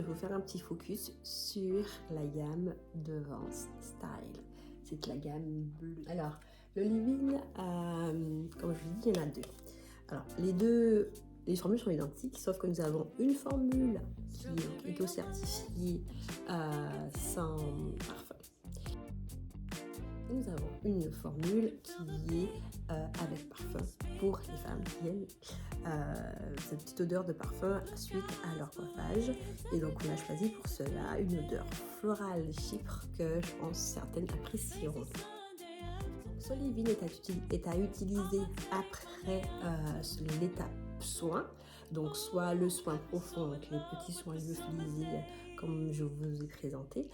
Je vais vous faire un petit focus sur la gamme de Vance Style. C'est la gamme bleue. Alors, le leave-in, comme je vous dis, il y en a deux. Alors, les formules sont identiques, sauf que nous avons une formule qui est éco-certifiée sans parfum. Nous avons une formule qui est avec parfum pour les femmes qui aiment cette petite odeur de parfum suite à leur coiffage. Et donc on a choisi pour cela une odeur florale chypre que je pense certaines apprécieront. Ce leave-in est à utiliser après l'étape soin, donc soit le soin profond, donc les petits soins lyophilisés comme je vous ai présenté,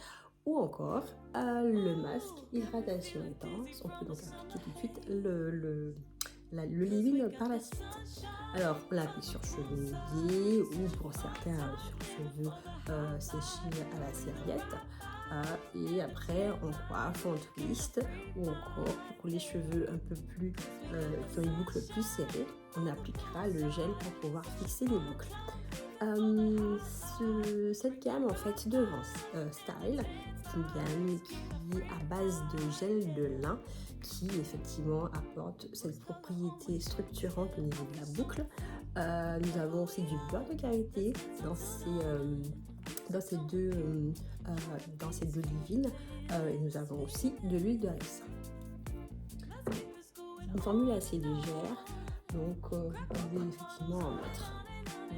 ou encore le masque hydratation intense. On peut donc appliquer tout de suite le leave-in par la suite. Alors on l'applique sur cheveux mouillés ou pour certains sur cheveux séchés à la serviette. Et après on coiffe, on twist, ou encore pour les cheveux un peu plus qui ont une boucle plus serrée, on appliquera le gel pour pouvoir fixer les boucles. Cette gamme en fait de Vance Style, c'est une gamme qui est à base de gel de lin qui effectivement apporte cette propriété structurante au niveau de la boucle. Nous avons aussi du beurre de karité dans ces deux leave-in, et nous avons aussi de l'huile de ricin. Une formule assez légère, donc vous pouvez effectivement en mettre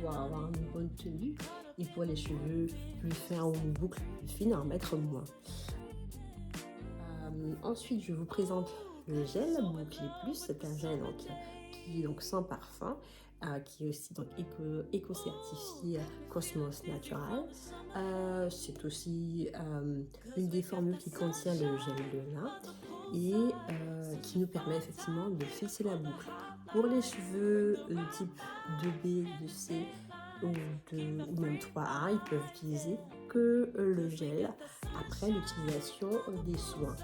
pour avoir une bonne tenue, et pour les cheveux plus fins ou une boucle plus fine, en mettre moins. Ensuite, je vous présente le gel Boucler Plus. C'est un gel qui est donc sans parfum, qui est aussi donc éco-certifié Cosmos Natural. C'est aussi une des formules qui contient le gel de lin et qui nous permet effectivement de fixer la boucle. Pour les cheveux de type 2B, 2C ou même 3A, ils peuvent utiliser que le gel après l'utilisation des soins.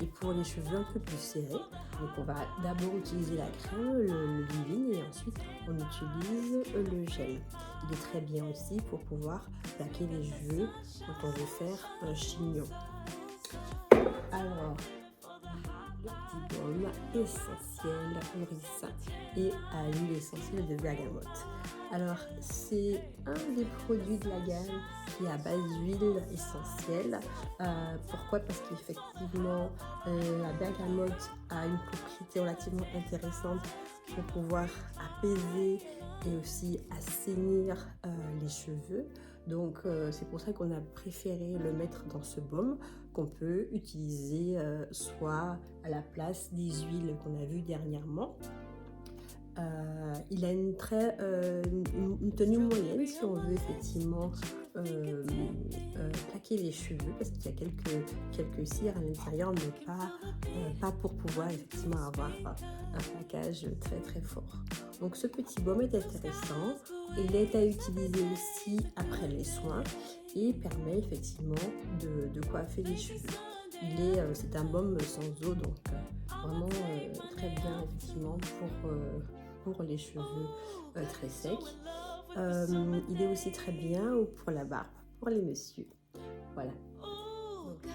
Et pour les cheveux un peu plus serrés, donc on va d'abord utiliser la crème, le leave-in, et ensuite on utilise le gel. Il est très bien aussi pour pouvoir plaquer les cheveux quand on veut faire un chignon. Alors, le petit baume essentiel au ricin et à l'huile essentielle de bergamote. Alors, c'est un des produits de la gamme qui est à base d'huile essentielle. Pourquoi? Parce qu'effectivement, la bergamote a une propriété relativement intéressante pour pouvoir apaiser et aussi assainir les cheveux. Donc c'est pour ça qu'on a préféré le mettre dans ce baume qu'on peut utiliser soit à la place des huiles qu'on a vues dernièrement. Il a une tenue moyenne si on veut effectivement plaquer les cheveux, parce qu'il y a quelques cires à l'intérieur, mais pas pour pouvoir effectivement avoir un plaquage très très fort. Donc ce petit baume est intéressant. Il est à utiliser aussi après les soins et permet effectivement de coiffer les cheveux. C'est un baume sans eau, donc vraiment très bien effectivement pour les cheveux très secs. Il est aussi très bien pour la barbe, pour les messieurs. Voilà. Donc,